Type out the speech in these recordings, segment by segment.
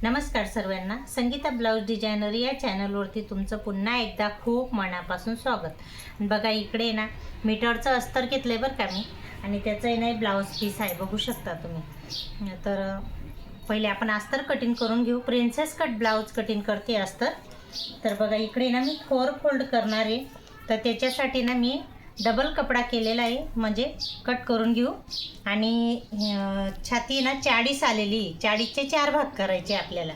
नमस्कार सर्वांना, Sangeeta blouse designer या चॅनलवरती तुमचं पुन्हा एकदा खूप मनापासून स्वागत। बघा इकडे ना मीटरचं अस्तर घेतलंय बरं का मी, आणि त्याचं नाही ब्लाऊज पीस आहे, बघू शकता तुम्ही। तर पहिले आपण अस्तर कटिंग करून घेऊ। प्रिन्सेस कट ब्लाऊज कटिंग करते अस्तर। तर बघा इकडे ना मी 4 फोल्ड करणार आहे, तर त्याच्यासाठी ना मी डबल कपडा केलेला आहे, म्हणजे कट करून घेऊ। आणि छाती ना 40 आलेली, 40चे 4 भाग करायचे आपल्याला।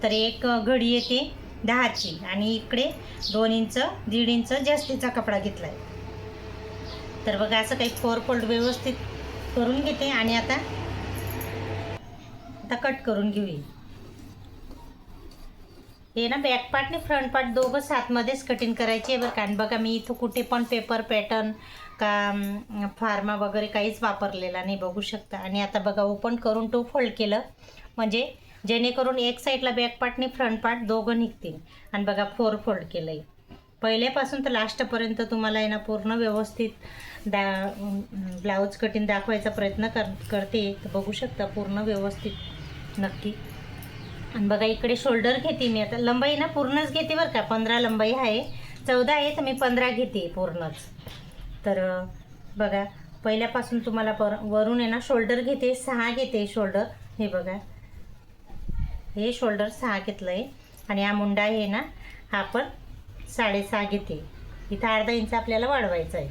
तर एक घडी येते 10ची, आणि इकडे 2 इंच 1.5 इंच जास्तीचा कपडा घेतला आहे। तर बघा असं काही 4 फोल्ड व्यवस्थित करून घेते, आणि आता कट करून घेऊया। हे ना बॅक पार्ट आणि फ्रंट पार्ट दोघं साथमध्येच कटिंग करायची आहे बरं का। आणि बघा मी इथं कुठे पण पेपर पॅटर्न का फार्मा वगैरे काहीच वापरलेला नाही, बघू शकता। आणि आता बघा ओपन करून 2 फोल्ड केलं, म्हणजे जेणेकरून एक साईडला बॅक पार्ट आणि फ्रंट पार्ट दोघं निघतील। आणि बघा 4 फोल्ड केलं आहे, पहिल्यापासून तर लास्टपर्यंत तुम्हाला आहे ना पूर्ण व्यवस्थित ब्लाऊज कटिंग दाखवायचा प्रयत्न करते। तर बघू शकता पूर्ण व्यवस्थित नक्की। आणि बघा इकडे शोल्डर घेते मी, आता लंबाई ना पूर्णच घेते बरं का। 15 लंबाई आहे, 14 आहे, तर मी 15 घेते पूर्णच। तर बघा पहिल्यापासून तुम्हाला वरून आहे ना शोल्डर घेते, 6 घेते शोल्डर। हे बघा हे शोल्डर 6 घेतलं आहे, आणि हा मुंडा आहे ना हा पण 6.5 घेते। इथं अर्धा इंच आपल्याला वाढवायचं आहे।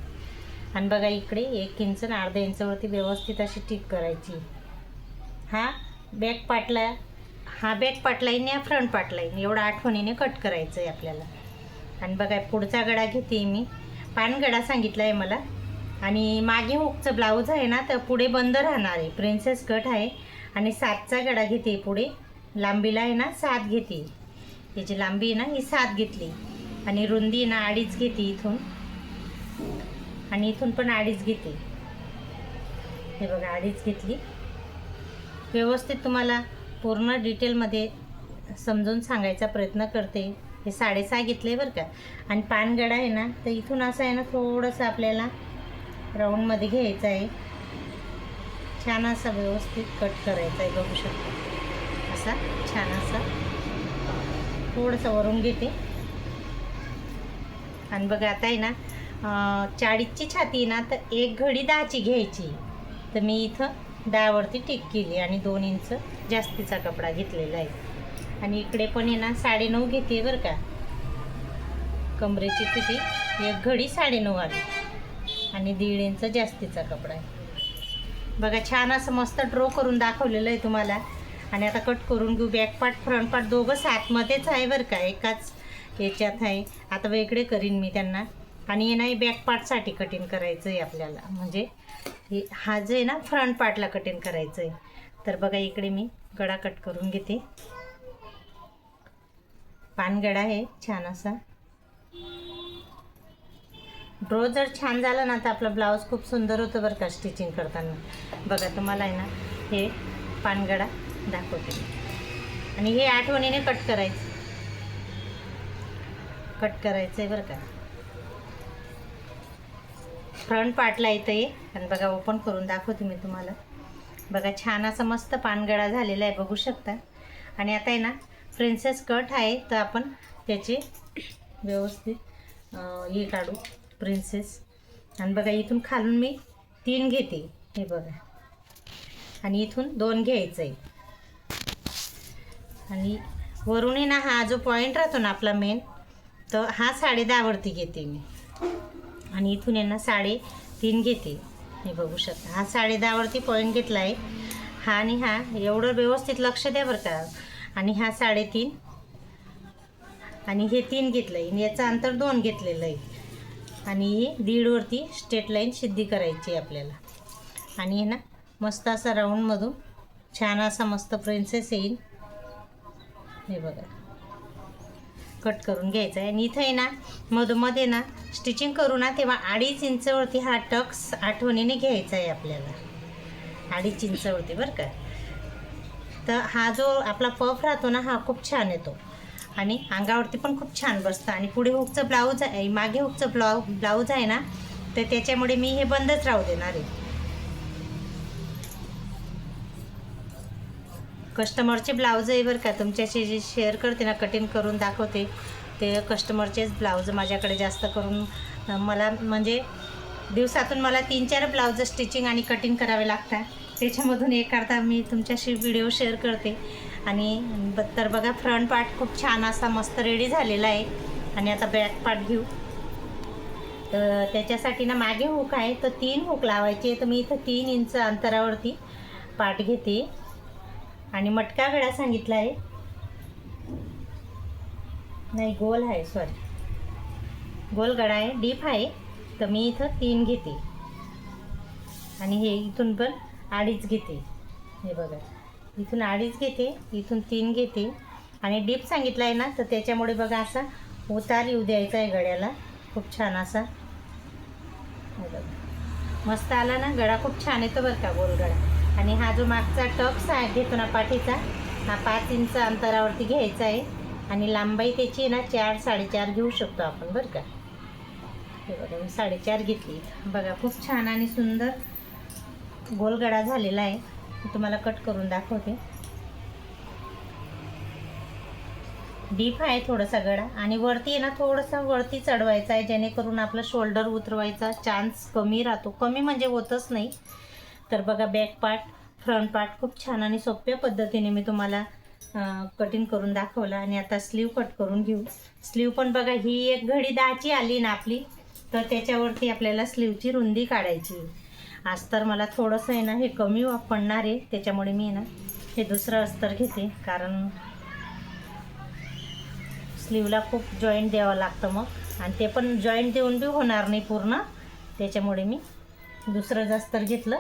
आणि बघा इकडे 1 इंच आणि अर्धा इंचवरती व्यवस्थित अशी टिक करायची। हा बॅक पार्ट लाईन या फ्रंट पार्ट लाईन एवढा आठवणीने कट करायचं आहे आपल्याला। आणि बघा पुढचा गळा घेते मी, पानगळा सांगितला आहे मला। आणि मागे हुकचं ब्लाऊज आहे ना, तर पुढे बंद राहणार आहे, प्रिन्सेस कट आहे। आणि 7चा गळा घेते, पुढे लांबीला आहे ना 7 घेते। याची लांबी आहे ना ही 7 घेतली, आणि रुंदी ना 2.5 घेते इथून, आणि इथून पण 2.5 घेते। हे बघा 2.5 घेतली। व्यवस्थित तुम्हाला पूर्ण डिटेलमध्ये समजून सांगायचा प्रयत्न करते। हे 6.5 घेतले बरं का। आणि पानगडा आहे ना, तर इथून असं आहे ना थोडंसं आपल्याला राऊंडमध्ये घ्यायचं आहे, छान असा व्यवस्थित कट करायचा आहे, बघू शकता। असा छान असा थोडंसं वरून घेते। आणि बघा आता आहे ना 40ची छाती ना, तर एक घडी 10ची घ्यायची। तर मी इथं 10वरती टिक केली, आणि 2 इंच जास्तीचा कपडा घेतलेला आहे। आणि इकडे पण आहे ना 9.5 घेते बरं का। कमरेची पिटी एक घडी 9.5 आली, आणि 1.5 इंच जास्तीचा कपडा आहे। बघा छान असं मस्त ड्रॉ करून दाखवलेलं आहे तुम्हाला। आणि आता कट करून घेऊ। बॅक पार्ट फ्रंट पार्ट दोघं साथमध्येच आहे बरं का, एकाच याच्यात आहे। आता वेगळे करीन मी त्यांना। आणि हे नाही बॅक पार्टसाठी कटिंग करायचं आहे आपल्याला, म्हणजे हे हा जे आहे ना फ्रंट पार्टला कटिंग करायचं आहे। तर बघा इकडे मी गळा कट करून घेते। पानगडा आहे छान असा। ड्रॉ जर छान झाला ना, तर आपला ब्लाऊज खूप सुंदर होतं बरं का स्टिचिंग करताना। बघा तुम्हाला आहे ना हे पानगडा दाखवते, आणि हे आठवणीने कट करायचं आहे बरं का। फ्रंट पार्टला येतं आहे। आणि बघा ओपन करून दाखवते मी तुम्हाला। बघा छान असा मस्त पानगळा झालेला आहे, बघू शकता। आणि आता आहे ना प्रिन्सेस कट आहे, तर आपण त्याचे व्यवस्थित हे काढू प्रिन्सेस। आणि बघा इथून खालून मी 3 घेते, हे बघा, आणि इथून 2 घ्यायचं आहे। आणि वरून आहे ना हा जो पॉईंट राहतो ना आपला मेन, तर हा 10.5वरती घेते मी, आणि इथून आहे ना 3.5 घेते, हे बघू शकता। हा 10.5वरती पॉईंट घेतला आहे हा, आणि हा एवढं व्यवस्थित लक्ष द्या बरं का। आणि हा 3.5, आणि हे 3 घेतलं आहे, याचं अंतर 2 घेतलेलं आहे। आणि ही 1.5वरती स्ट्रेट लाईन सिद्धी करायची आहे आपल्याला। आणि हे ना मस्त असा राऊंडमधून छान असा मस्त प्रिन्सेस येईल, हे बघा कट करून घ्यायचा आहे। आणि इथं आहे ना मधोमध्ये ना स्टिचिंग करू ना, तेव्हा 2.5 इंचवरती हा टक्स आठवणीने घ्यायचा आहे आपल्याला, 2.5 इंचवरती बरं का। तर हा जो आपला पफ राहतो ना, हा खूप छान येतो, आणि अंगावरती पण खूप छान बसतं। आणि पुढे हुकचं ब्लाऊज आहे, मागे हुकचं ब्लाऊज आहे ना, तर त्याच्यामुळे मी हे बंदच राहू देणार आहे। कस्टमरचे ब्लाऊज आहे बरं का, तुमच्याशी जे शेअर करते ना, कटिंग करून दाखवते ते कस्टमरचेच ब्लाऊज माझ्याकडे जास्त करून मला म्हणजे दिवसातून मला 3-4 ब्लाऊज स्टिचिंग आणि कटिंग करावे लागतात. त्याच्यामधून एखादा मी तुमच्याशी व्हिडिओ शेअर करते. आणि तर बघा फ्रंट पार्ट खूप छान असा मस्त रेडी झालेला आहे. आणि आता बॅक पार्ट घेऊ. तर त्याच्यासाठी ना मागे हुक आहे, तर 3 हुक लावायचे. तर मी इथं 3 इंच अंतरावरती पार्ट घेते. आणि मटका गळा सांगितला आहे, नाही गोल आहे, सॉरी गोल गळा आहे, डीप आहे. तर मी इथं 3 घेते. आणि हे इथून पण 2.5 घेते. हे बघा इथून 2.5 घेते, इथून 3 घेते. आणि डीप सांगितला आहे ना, तर त्याच्यामुळे बघा असा उतार येऊ द्यायचा आहे गळ्याला, खूप छान असा. हे बघा मस्त आला ना गळा, खूप छान येतो बरं का गोल गळा. आणि हा जो मागचा टक्स आहे घेतो ना पाठीचा, हा 5 इंच अंतरावरती घ्यायचा आहे. आणि लांबाई त्याची ना 4-4.5 घेऊ शकतो आपण बरं का. हे बघा मी 4.5 घेतली. बघा खूप छान आणि सुंदर गोलगडा झालेला आहे. मी तुम्हाला कट करून दाखवते. डीप आहे थोडासा गळा. आणि वरती आहे ना थोडंसं वरती चढवायचा आहे, जेणेकरून आपलं शोल्डर उतरवायचा चान्स कमी राहतो. कमी म्हणजे होतच नाही. तर बघा बॅक पार्ट फ्रंट पार्ट खूप छान आणि सोप्या पद्धतीने मी तुम्हाला कटिंग करून दाखवलं. आणि आता स्लीव कट करून घेऊ. स्लीव पण बघा ही एक घडी 10ची आली ना आपली, तर त्याच्यावरती आपल्याला स्लीवची रुंदी काढायची. आज तर मला थोडंसं आहे ना हे कमी पडणार आहे, त्याच्यामुळे मी ना हे दुसरं अस्तर घेते. कारण स्लीवला खूप जॉईंट द्यावं लागतं मग, आणि ते पण जॉईंट देऊन बी होणार नाही पूर्ण, त्याच्यामुळे मी दुसरं अस्तर घेतलं.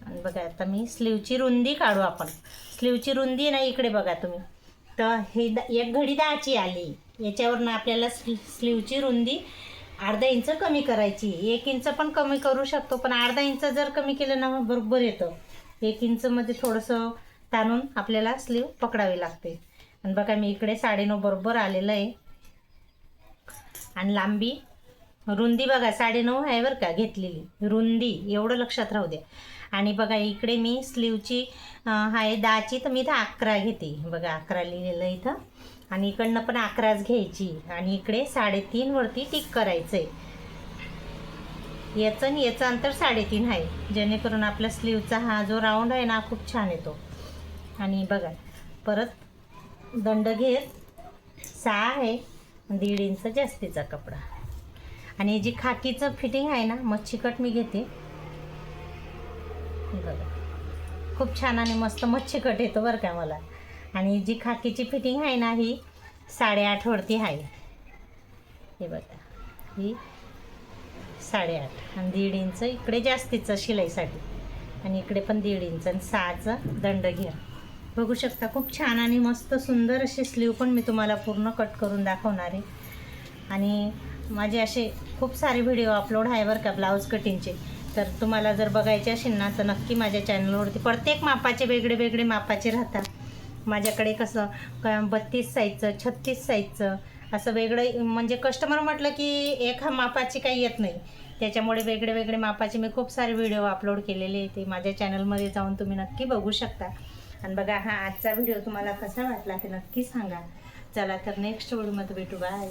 आणि बघा आता मी स्लीवची रुंदी काढू आपण. स्लीवची रुंदी ना इकडे बघा तुम्ही, तर हे एक घडी 10ची आली. याच्यावरनं आपल्याला स्लीवची रुंदी अर्धा इंच कमी करायची. 1 इंच पण कमी करू शकतो, पण अर्धा इंच जर कमी केलं ना बरोबर येतं. 1 इंचमध्ये थोडंसं ताणून आपल्याला स्लीव पकडावी लागते. आणि बघा मी इकडे 9.5 बरोबर आलेलं आहे. आणि लांबी रुंदी बघा 9.5 आहे बरं का घेतलेली रुंदी, एवढं लक्षात राहू द्या. आणि बघा इकडे मी स्लीवची आहे 10ची, तर मी इथं 11 घेते. बघा 11 लिहिलेलं इथं. आणि इकडनं पण 11च घ्यायची. आणि इकडे 3.5 वरती टिक करायचं आहे. याचं आणि याचं अंतर 3.5 आहे, जेणेकरून आपला स्लीवचा हा जो राऊंड आहे ना खूप छान येतो. आणि बघा परत दंड घेत 6 आहे, 1.5 इंच जास्तीचा कपडा. आणि जी खाकीचं फिटिंग आहे ना मच्छी कट मी घेते. बघा खूप छान आणि मस्त मच्छी कट येतो बरं का मला. आणि जी खाकीची फिटिंग आहे ना ही 8.5 वरती आहे. हे बघा ही 8.5 आणि 1.5 इंच इकडे जास्तीचं शिलाईसाठी. आणि इकडे पण 1.5 इंच आणि 6चा दंड घ्या. बघू शकता खूप छान आणि मस्त सुंदर असे स्लीव पण मी तुम्हाला पूर्ण कट करून दाखवणार आहे. आणि माझे असे खूप सारे व्हिडिओ अपलोड आहे बरं का ब्लाऊज कटिंगचे. तर तुम्हाला जर बघायचे असेल ना तर नक्की माझ्या चॅनलवरती प्रत्येक मापाचे वेगळे वेगळे मापाचे राहतात. माझ्याकडे कसं 32 साईजचं 36 साईजचं असं वेगळं, म्हणजे कस्टमर म्हटलं की एका मापाची काही येत नाही, त्याच्यामुळे वेगळे वेगळे मापाचे मी खूप सारे व्हिडिओ अपलोड केलेले. ते माझ्या चॅनलमध्ये जाऊन तुम्ही नक्की बघू शकता. आणि बघा हा आजचा व्हिडिओ तुम्हाला कसा वाटला ते नक्की सांगा. चला तर नेक्स्ट व्हिडिओमध्ये भेटू. बाय.